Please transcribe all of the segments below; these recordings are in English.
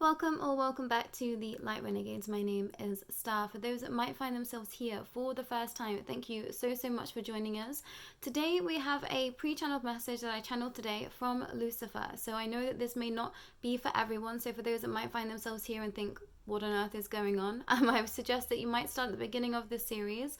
Welcome or welcome back to the Light Renegades. My name is Starr. For those that might find themselves here for the first time, thank you so much for joining us. Today we have a pre-channeled message that I channeled today from Lucifer. So I know that this may not be for everyone. So for those that might find themselves here and think, what on earth is going on? I would suggest that you might start at the beginning of this series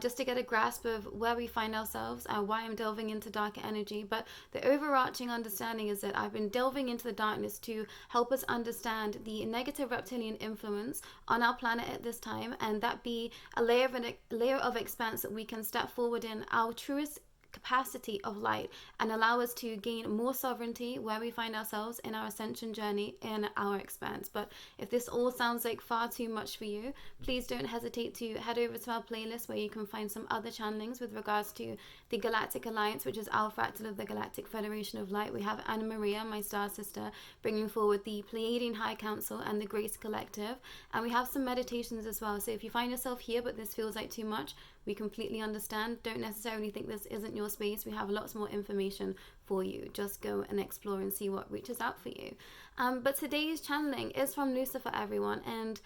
just to get a grasp of where we find ourselves, why I'm delving into darker energy. But the overarching understanding is that I've been delving into the darkness to help us understand the negative reptilian influence on our planet at this time, and that be a layer of expanse that we can step forward in our truest capacity of light and allow us to gain more sovereignty where we find ourselves in our ascension journey in our expanse. But if this all sounds like far too much for you, please don't hesitate to head over to our playlist where you can find some other channelings with regards to the Galactic Alliance, which is our fractal of the Galactic Federation of Light. We have Anna Maria, my star sister, bringing forward the Pleiadian High Council and the Grace Collective, and we have some meditations as well. So if you find yourself here but this feels like too much, we completely understand. Don't necessarily think this isn't your space. We have lots more information for you. Just go and explore and see what reaches out for you. But today's channeling is from Lucifer, everyone. And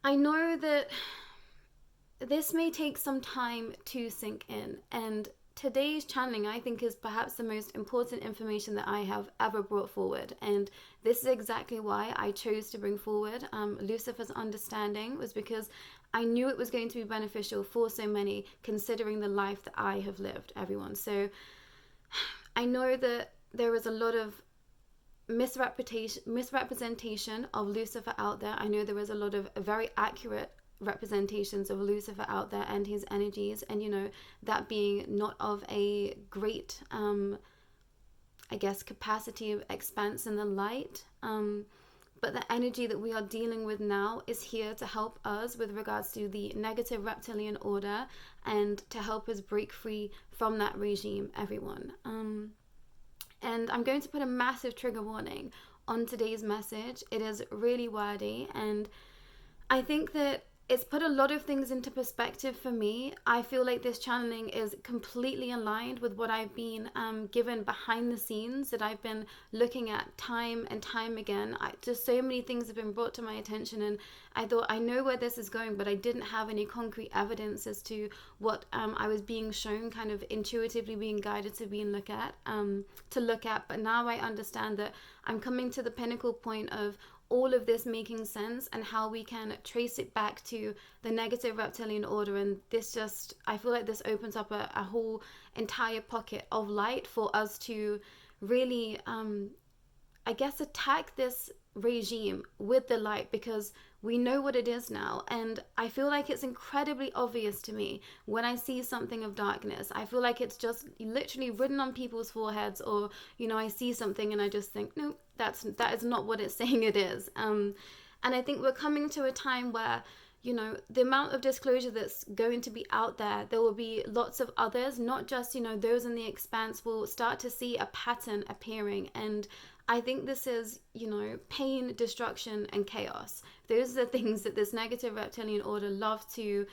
I know that this may take some time to sink in. And today's channeling, I think, is perhaps the most important information that I have ever brought forward. And this is exactly why I chose to bring forward Lucifer's understanding, was because I knew it was going to be beneficial for so many, considering the life that I have lived, everyone. So I know that there is a lot of misrepresentation of Lucifer out there. I know there is a lot of very accurate representations of Lucifer out there and his energies, and that being not of a great I guess capacity of expanse in the light, but the energy that we are dealing with now is here to help us with regards to the negative reptilian order and to help us break free from that regime, everyone. And I'm going to put a massive trigger warning on today's message. It is really wordy, and I think that it's put a lot of things into perspective for me. I feel like this channeling is completely aligned with what I've been given behind the scenes, that I've been looking at time and time again. Just so many things have been brought to my attention, and I thought, I know where this is going, but I didn't have any concrete evidence as to what I was being shown, kind of intuitively being guided to look at. But now I understand that I'm coming to the pinnacle point of all of this making sense and how we can trace it back to the negative reptilian order. And this just, I feel like this opens up a whole entire pocket of light for us to really, I guess, attack this regime with the light, because we know what it is now. And I feel like it's incredibly obvious to me when I see something of darkness. I feel like it's just literally written on people's foreheads, or I see something and I just think, no, that is not what it's saying it is. And I think we're coming to a time where the amount of disclosure that's going to be out there will be lots of others, not just those in the expanse will start to see a pattern appearing. And I think this is, pain, destruction, and chaos. Those are the things that this negative reptilian order love to,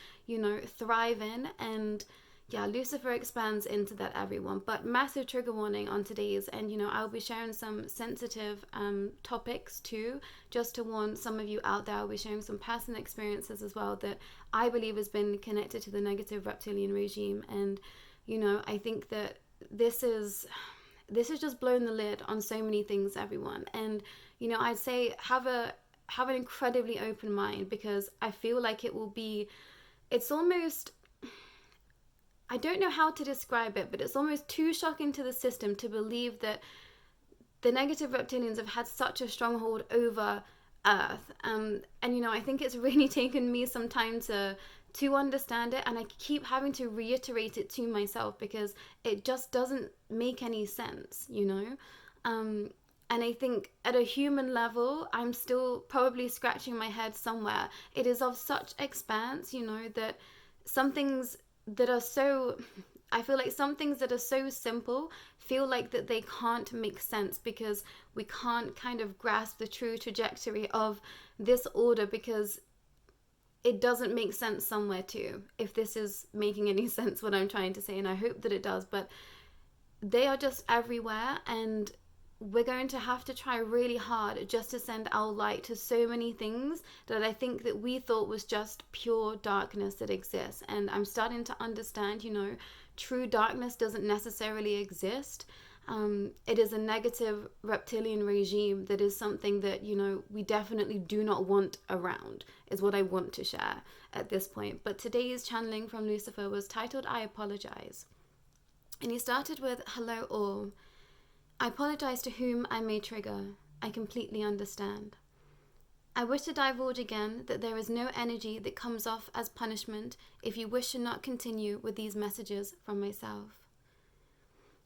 thrive in. And yeah, Lucifer expands into that, everyone. But massive trigger warning on today's, and I'll be sharing some sensitive topics too, just to warn some of you out there. I'll be sharing some personal experiences as well that I believe has been connected to the negative reptilian regime. And I think that this is just blowing the lid on so many things, everyone. And I'd say have an incredibly open mind, because I feel like it's almost, I don't know how to describe it, but it's almost too shocking to the system to believe that the negative reptilians have had such a stronghold over Earth. And I think it's really taken me some time to understand it, and I keep having to reiterate it to myself because it just doesn't make any sense, and I think at a human level, I'm still probably scratching my head somewhere. It is of such expanse, that some things that are so, I feel like some things that are so simple feel like that they can't make sense, because we can't kind of grasp the true trajectory of this order, because it doesn't make sense somewhere too, if this is making any sense what I'm trying to say, and I hope that it does. But they are just everywhere, and we're going to have to try really hard just to send our light to so many things that I think that we thought was just pure darkness that exists. And I'm starting to understand, true darkness doesn't necessarily exist. It is a negative reptilian regime that is something that, we definitely do not want around, is what I want to share at this point. But today's channeling from Lucifer was titled, I Apologize. And he started with, hello all. I apologize to whom I may trigger. I completely understand. I wish to divulge again that there is no energy that comes off as punishment if you wish to not continue with these messages from myself.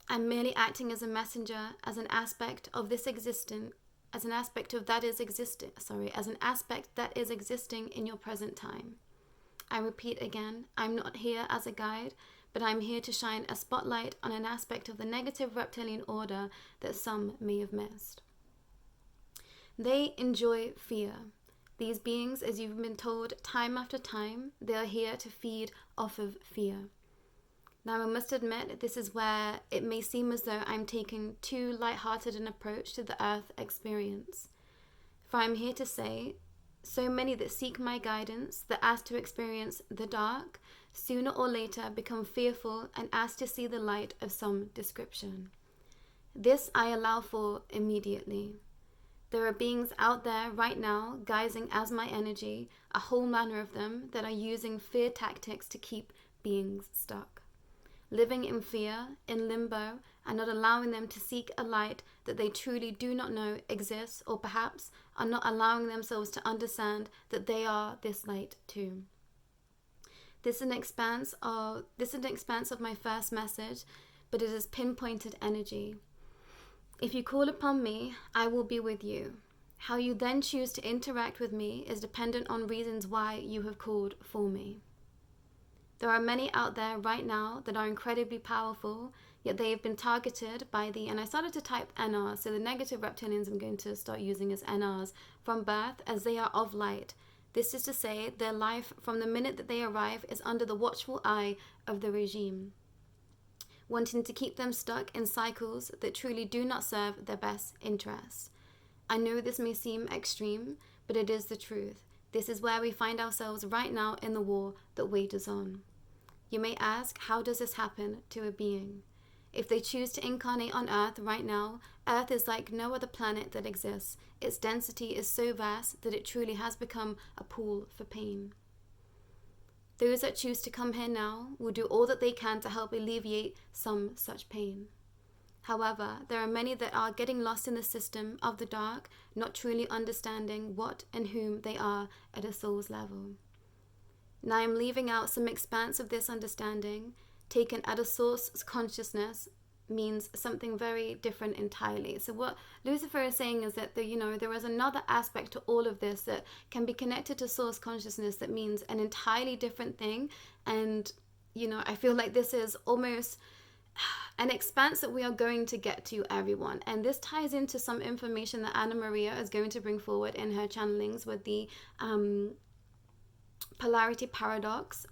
I'm merely acting as a messenger, as an aspect of this existing, as an aspect that is existing in your present time. I repeat again, I'm not here as a guide, but I'm here to shine a spotlight on an aspect of the negative reptilian order that some may have missed. They enjoy fear. These beings, as you've been told time after time, they are here to feed off of fear. Now, I must admit, this is where it may seem as though I'm taking too light-hearted an approach to the Earth experience. For I'm here to say, so many that seek my guidance, that ask to experience the dark, sooner or later become fearful and ask to see the light of some description. This I allow for immediately. There are beings out there right now, guising as my energy, a whole manner of them, that are using fear tactics to keep beings stuck. Living in fear, in limbo, and not allowing them to seek a light that they truly do not know exists, or perhaps are not allowing themselves to understand that they are this light too. This is an expanse of my first message, but it is pinpointed energy. If you call upon me, I will be with you. How you then choose to interact with me is dependent on reasons why you have called for me. There are many out there right now that are incredibly powerful, yet they have been targeted by and I started to type NR, so the negative reptilians I'm going to start using as NRs, from birth, as they are of light. This is to say, their life from the minute that they arrive is under the watchful eye of the regime, wanting to keep them stuck in cycles that truly do not serve their best interests. I know this may seem extreme, but it is the truth. This is where we find ourselves right now in the war that wages on. You may ask, how does this happen to a being? If they choose to incarnate on Earth right now, Earth is like no other planet that exists. Its density is so vast that it truly has become a pool for pain. Those that choose to come here now will do all that they can to help alleviate some such pain. However, there are many that are getting lost in the system of the dark, not truly understanding what and whom they are at a soul's level. Now I am leaving out some expanse of this understanding, taken at a source consciousness, means something very different entirely. So what Lucifer is saying is that there is another aspect to all of this that can be connected to source consciousness that means an entirely different thing. And I feel like this is almost an expanse that we are going to get to, everyone. And this ties into some information that Anna Maria is going to bring forward in her channelings with the Polarity Paradox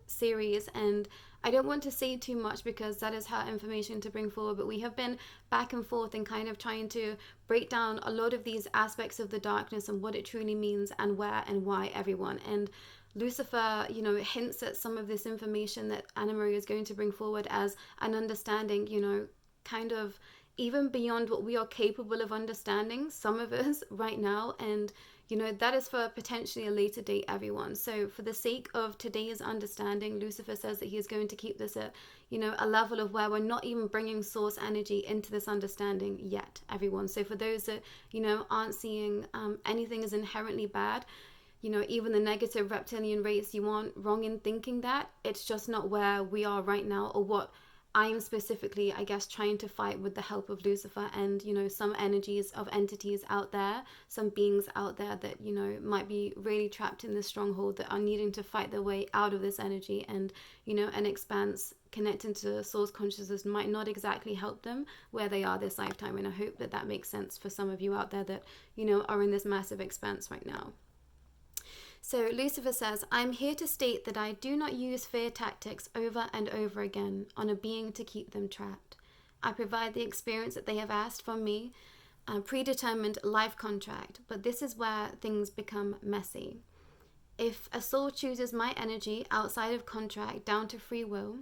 series. And I don't want to say too much because that is her information to bring forward, but we have been back and forth and kind of trying to break down a lot of these aspects of the darkness and what it truly means and where and why, everyone. And Lucifer, hints at some of this information that Anna Maria is going to bring forward as an understanding, kind of even beyond what we are capable of understanding, some of us right now. And that is for potentially a later date, everyone. So for the sake of today's understanding, Lucifer says that he is going to keep this at, a level of where we're not even bringing source energy into this understanding yet, everyone. So for those that, aren't seeing anything as inherently bad, even the negative reptilian race, you aren't wrong in thinking that. It's just not where we are right now, or what I'm specifically, I guess, trying to fight with the help of Lucifer and, some energies of entities out there, some beings out there that, might be really trapped in this stronghold that are needing to fight their way out of this energy. And, an expanse connecting to source consciousness might not exactly help them where they are this lifetime. And I hope that that makes sense for some of you out there that, are in this massive expanse right now. So Lucifer says, I'm here to state that I do not use fear tactics over and over again on a being to keep them trapped. I provide the experience that they have asked from me, a predetermined life contract. But this is where things become messy. If a soul chooses my energy outside of contract down to free will,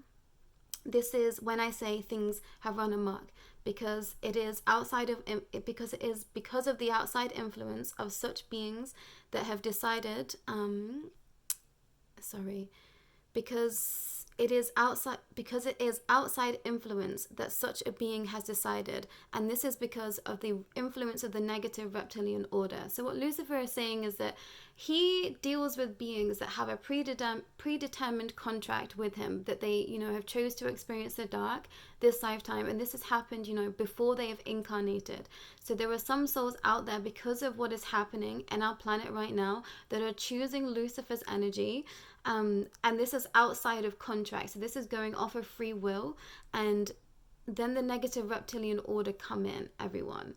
this is when I say things have run amok, because it is because of the outside influence of such beings that have decided because it is outside influence that such a being has decided, and this is because of the influence of the negative reptilian order. So what Lucifer is saying is that he deals with beings that have a predetermined contract with him, that they, have chose to experience the dark this lifetime, and this has happened, before they have incarnated. So there are some souls out there, because of what is happening in our planet right now, that are choosing Lucifer's energy, and this is outside of contract. So this is going off of free will, and then the negative reptilian order come in, everyone.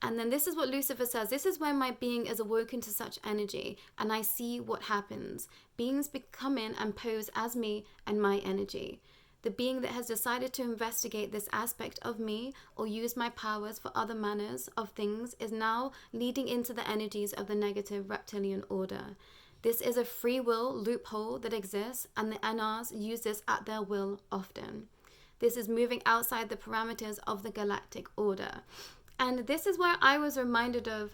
And then this is what Lucifer says. This is when my being is awoken to such energy, and I see what happens. Beings come in and pose as me and my energy. The being that has decided to investigate this aspect of me or use my powers for other manners of things is now leading into the energies of the negative reptilian order. This is a free will loophole that exists, and the NRs use this at their will often. This is moving outside the parameters of the galactic order. And this is where I was reminded of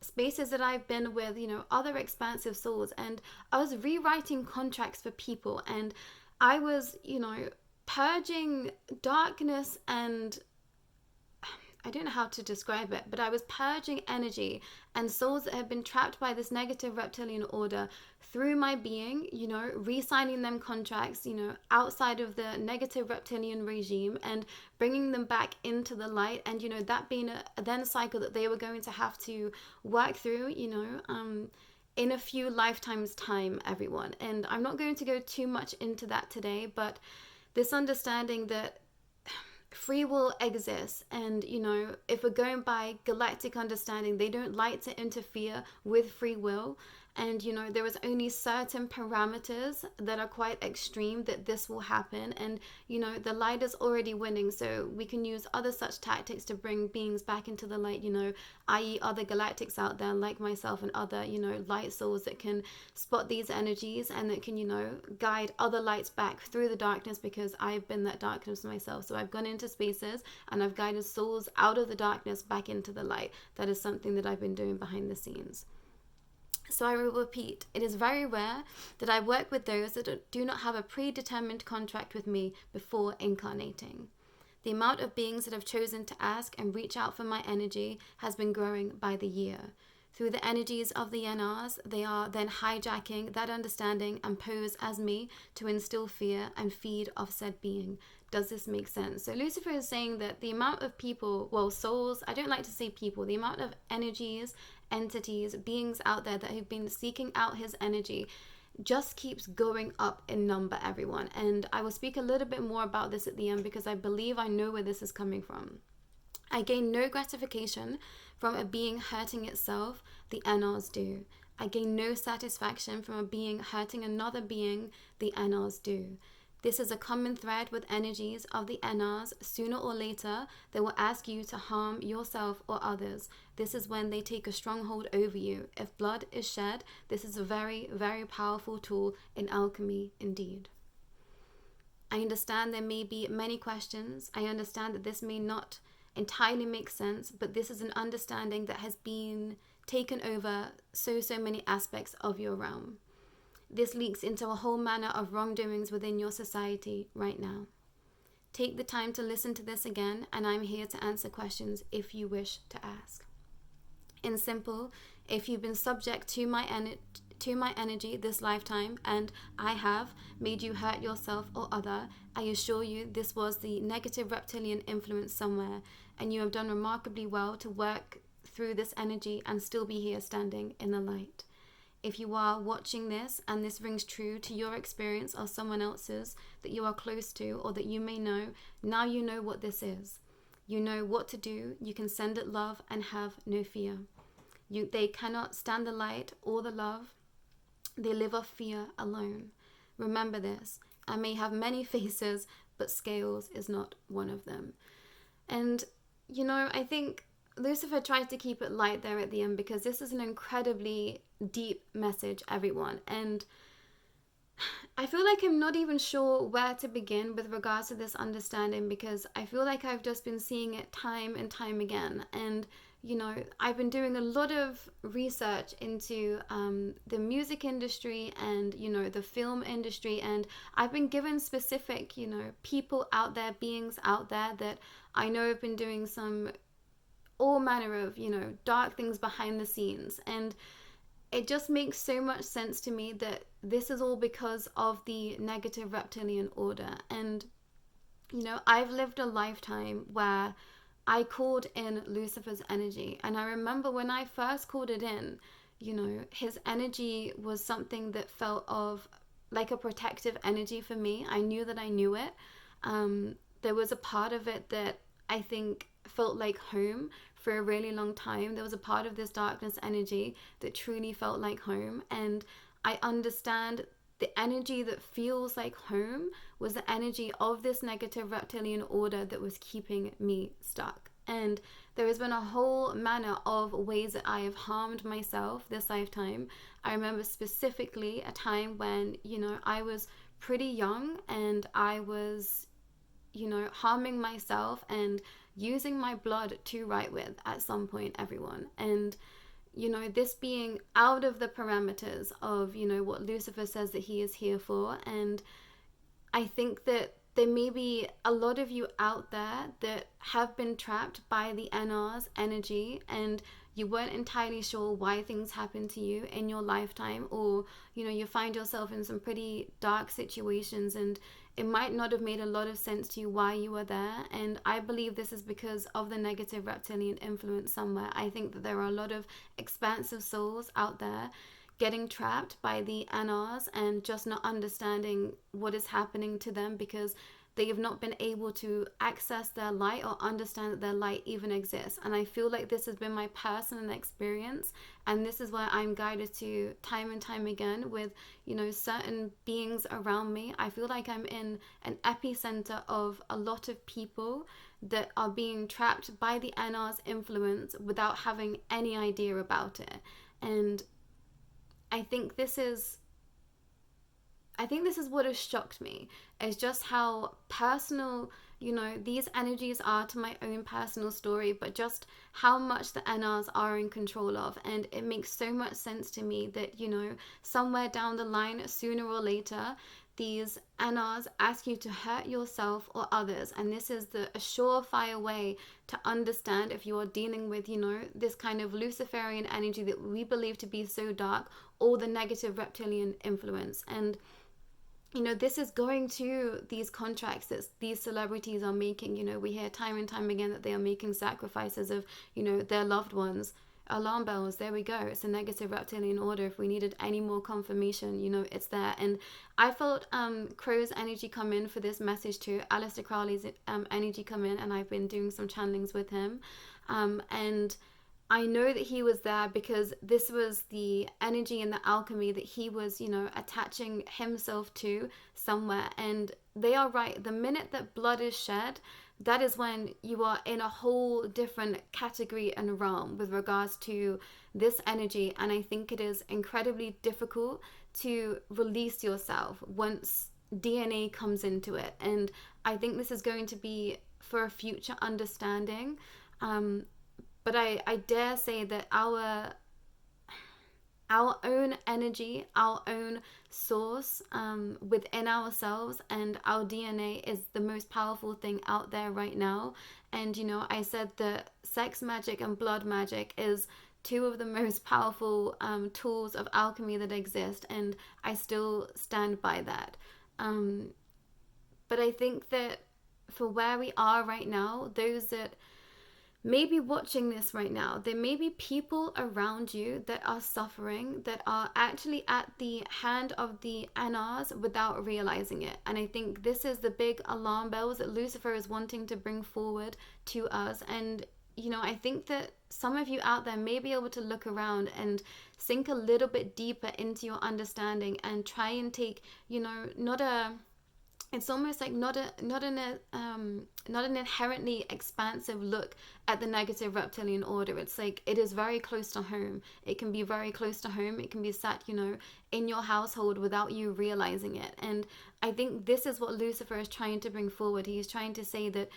spaces that I've been with, other expansive souls. And I was rewriting contracts for people. And I was, purging darkness, and I don't know how to describe it, but I was purging energy and souls that have been trapped by this negative reptilian order through my being, re-signing them contracts, outside of the negative reptilian regime, and bringing them back into the light. And, that being a then cycle that they were going to have to work through, in a few lifetimes time, everyone. And I'm not going to go too much into that today, but this understanding that free will exists, and if we're going by galactic understanding, they don't like to interfere with free will. And there is only certain parameters that are quite extreme that this will happen. And the light is already winning, so we can use other such tactics to bring beings back into the light, i.e. other galactics out there like myself and other light souls that can spot these energies and that can guide other lights back through the darkness, because I've been that darkness myself. So I've gone into spaces and I've guided souls out of the darkness back into the light. That is something that I've been doing behind the scenes. So I will repeat, it is very rare that I work with those that do not have a predetermined contract with me before incarnating. The amount of beings that have chosen to ask and reach out for my energy has been growing by the year. Through the energies of the NRs, they are then hijacking that understanding and pose as me to instill fear and feed off said being. Does this make sense? So Lucifer is saying that the amount of people, souls, I don't like to say people, the amount of energies, entities, beings out there that have been seeking out his energy just keeps going up in number, everyone. And I will speak a little bit more about this at the end, because I believe I know where this is coming from. I gain no gratification from a being hurting itself, the NRs do. I gain no satisfaction from a being hurting another being, the NRs do. This is a common thread with energies of the NRs. Sooner or later, they will ask you to harm yourself or others. This is when they take a stronghold over you. If blood is shed, this is a very, very powerful tool in alchemy indeed. I understand there may be many questions. I understand that this may not entirely make sense, but this is an understanding that has been taken over so many aspects of your realm. This leaks into a whole manner of wrongdoings within your society right now. Take the time to listen to this again, and I'm here to answer questions if you wish to ask. In simple, if you've been subject to my energy this lifetime, and I have made you hurt yourself or other, I assure you this was the negative reptilian influence somewhere, and you have done remarkably well to work through this energy and still be here standing in the light. If you are watching this and this rings true to your experience or someone else's that you are close to or that you may know, now you know what this is. You know what to do. You can send it love and have no fear. They cannot stand the light or the love. They live off fear alone. Remember this. I may have many faces, but scales is not one of them. And I think Lucifer tried to keep it light there at the end because this is an incredibly deep message, everyone. And I feel like I'm not even sure where to begin with regards to this understanding, because I feel like I've just been seeing it time and time again. And, I've been doing a lot of research into the music industry and, the film industry. And I've been given specific, people out there, beings out there that I know have been doing some all manner of, dark things behind the scenes. And it just makes so much sense to me that this is all because of the negative reptilian order. And, I've lived a lifetime where I called in Lucifer's energy. And I remember when I first called it in, his energy was something that felt of like a protective energy for me. I knew that I knew it. There was a part of it that I think felt like home for a really long time. There was a part of this darkness energy that truly felt like home. And I understand the energy that feels like home was the energy of this negative reptilian order that was keeping me stuck. And there has been a whole manner of ways that I have harmed myself this lifetime. I remember specifically a time when, I was pretty young and I was, harming myself and using my blood to write with at some point, everyone. And this being out of the parameters of, what Lucifer says that he is here for. And I think that there may be a lot of you out there that have been trapped by the NR's energy and you weren't entirely sure why things happened to you in your lifetime, or, you find yourself in some pretty dark situations and it might not have made a lot of sense to you why you were there. And I believe this is because of the negative reptilian influence somewhere. I think that there are a lot of expansive souls out there getting trapped by the NRs and just not understanding what is happening to them because they have not been able to access their light or understand that their light even exists. And I feel like this has been my personal experience, and this is why I'm guided to time and time again with, certain beings around me. I feel like I'm in an epicenter of a lot of people that are being trapped by the NR's influence without having any idea about it. And I think this is what has shocked me, is just how personal, these energies are to my own personal story, but just how much the NRs are in control of. And it makes so much sense to me that, somewhere down the line, sooner or later, these NRs ask you to hurt yourself or others. And this is a surefire way to understand if you are dealing with, this kind of Luciferian energy that we believe to be so dark, or the negative reptilian influence. And this is going to these contracts that these celebrities are making. We hear time and time again that they are making sacrifices of, their loved ones. Alarm bells, there we go. It's a negative reptilian order. If we needed any more confirmation, it's there. And I felt Crow's energy come in for this message too. Aleister Crowley's energy come in, and I've been doing some channelings with him. And I know that he was there because this was the energy and the alchemy that he was, attaching himself to somewhere. And they are right. The minute that blood is shed, that is when you are in a whole different category and realm with regards to this energy. And I think it is incredibly difficult to release yourself once DNA comes into it. And I think this is going to be for a future understanding. But I dare say that our own energy, our own source within ourselves and our DNA is the most powerful thing out there right now. And, I said that sex magic and blood magic is two of the most powerful tools of alchemy that exist. And I still stand by that. But I think that for where we are right now, those that maybe watching this right now, there may be people around you that are suffering, that are actually at the hand of the NRs without realizing it. And I think this is the big alarm bells that Lucifer is wanting to bring forward to us. And, I think that some of you out there may be able to look around and sink a little bit deeper into your understanding and try and take, not a it's almost like not an inherently expansive look at the negative reptilian order. It's like it is very close to home. It can be very close to home. It can be sat, in your household without you realizing it. And I think this is what Lucifer is trying to bring forward. He's trying to say that,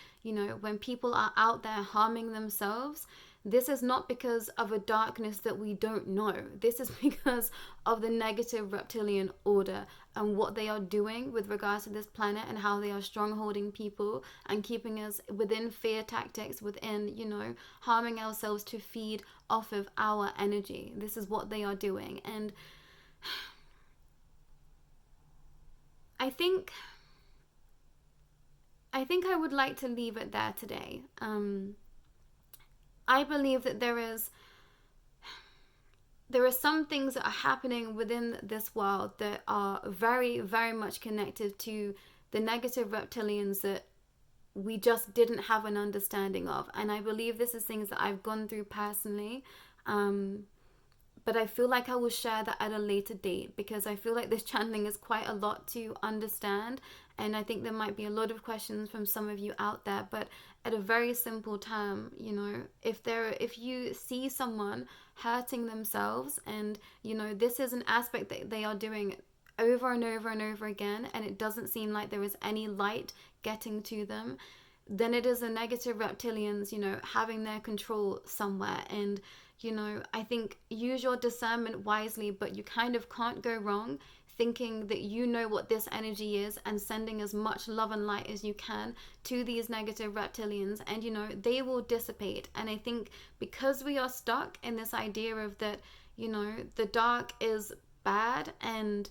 when people are out there harming themselves, this is not because of a darkness that we don't know. This is because of the negative reptilian order and what they are doing with regards to this planet, and how they are strongholding people and keeping us within fear tactics, within, harming ourselves to feed off of our energy. This is what they are doing. And I think I would like to leave it there today. I believe that there are some things that are happening within this world that are very, very much connected to the negative reptilians that we just didn't have an understanding of. And I believe this is things that I've gone through personally. But I feel like I will share that at a later date, because I feel like this channeling is quite a lot to understand. And I think there might be a lot of questions from some of you out there. But at a very simple term, if you see someone hurting themselves, and, this is an aspect that they are doing over and over and over again, and it doesn't seem like there is any light getting to them, then it is the negative reptilians, having their control somewhere. And I think use your discernment wisely, but you kind of can't go wrong thinking that you know what this energy is and sending as much love and light as you can to these negative reptilians, and they will dissipate. And I think because we are stuck in this idea of that, the dark is bad, and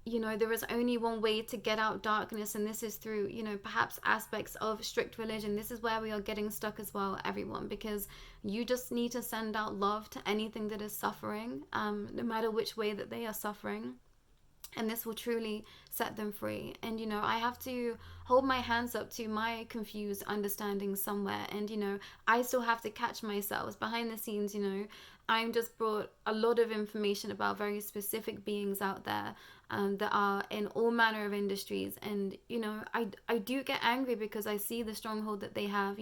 there is only one way to get out darkness, and this is through, perhaps aspects of strict religion. This is where we are getting stuck as well, everyone, because you just need to send out love to anything that is suffering, no matter which way that they are suffering. And this will truly set them free. And, I have to hold my hands up to my confused understanding somewhere. And, I still have to catch myself. Behind the scenes, I'm just brought a lot of information about very specific beings out there that are in all manner of industries. And, I do get angry because I see the stronghold that they have,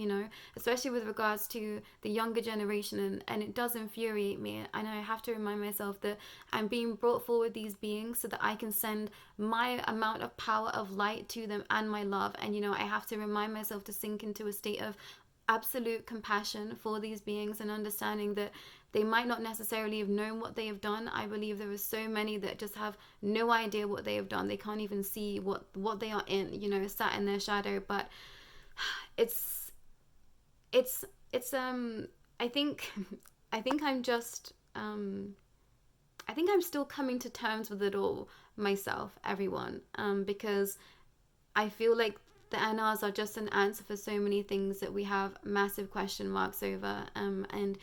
especially with regards to the younger generation. And it does infuriate me. And I have to remind myself that I'm being brought forward these beings so that I can send my amount of power of light to them and my love. And, I have to remind myself to sink into a state of absolute compassion for these beings, and understanding that they might not necessarily have known what they have done. I believe there are so many that just have no idea what they have done. They can't even see what they are in, sat in their shadow. But it's I think I'm just I think I'm still coming to terms with it all myself, everyone, because I feel like the NRs are just an answer for so many things that we have massive question marks over. And,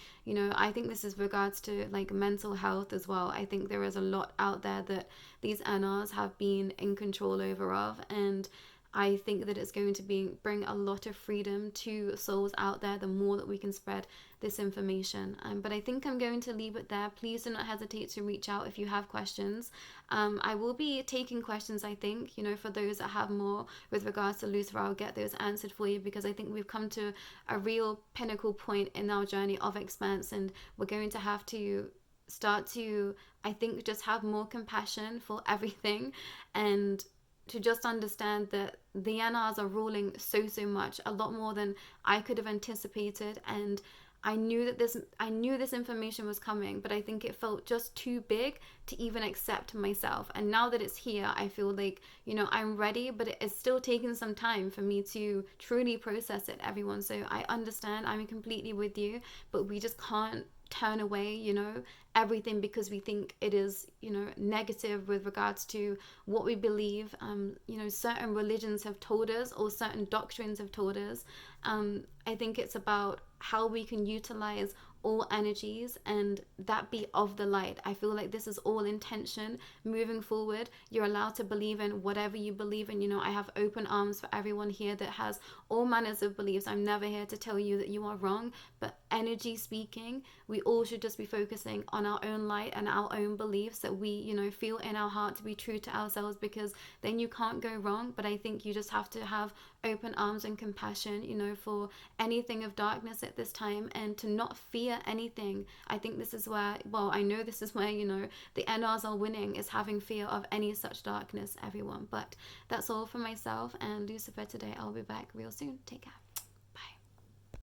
I think this is regards to like mental health as well. I think there is a lot out there that these NRs have been in control over of. And I think that it's going to bring a lot of freedom to souls out there the more that we can spread this information. But I think I'm going to leave it there. Please do not hesitate to reach out if you have questions. I will be taking questions, I think, for those that have more with regards to Lucifer. I'll get those answered for you, because I think we've come to a real pinnacle point in our journey of expanse, and we're going to have to start to, I think, just have more compassion for everything, and to just understand that the NRs are ruling so much, a lot more than I could have anticipated. And I knew this information was coming, but I think it felt just too big to even accept myself. And now that it's here, I feel like, I'm ready, but it's still taking some time for me to truly process it, everyone. So I understand, I'm completely with you, but we just can't turn away, everything because we think it is, negative with regards to what we believe. Certain religions have told us, or certain doctrines have told us. I think it's about how we can utilize all energies and that be of the light. I feel like this is all intention moving forward. You're allowed to believe in whatever you believe in. You know, I have open arms for everyone here that has all manners of beliefs. I'm never here to tell you that you are wrong, but energy speaking, we all should just be focusing on our own light and our own beliefs that we, you know, feel in our heart to be true to ourselves, because then you can't go wrong. But I think you just have to have open arms and compassion, you know, for anything of darkness at this time, and to not fear anything. I think this is where, well, I know this is where, you know, the NRs are winning, is having fear of any such darkness, everyone. But that's all for myself and Lucifer today. I'll be back real soon. Take care.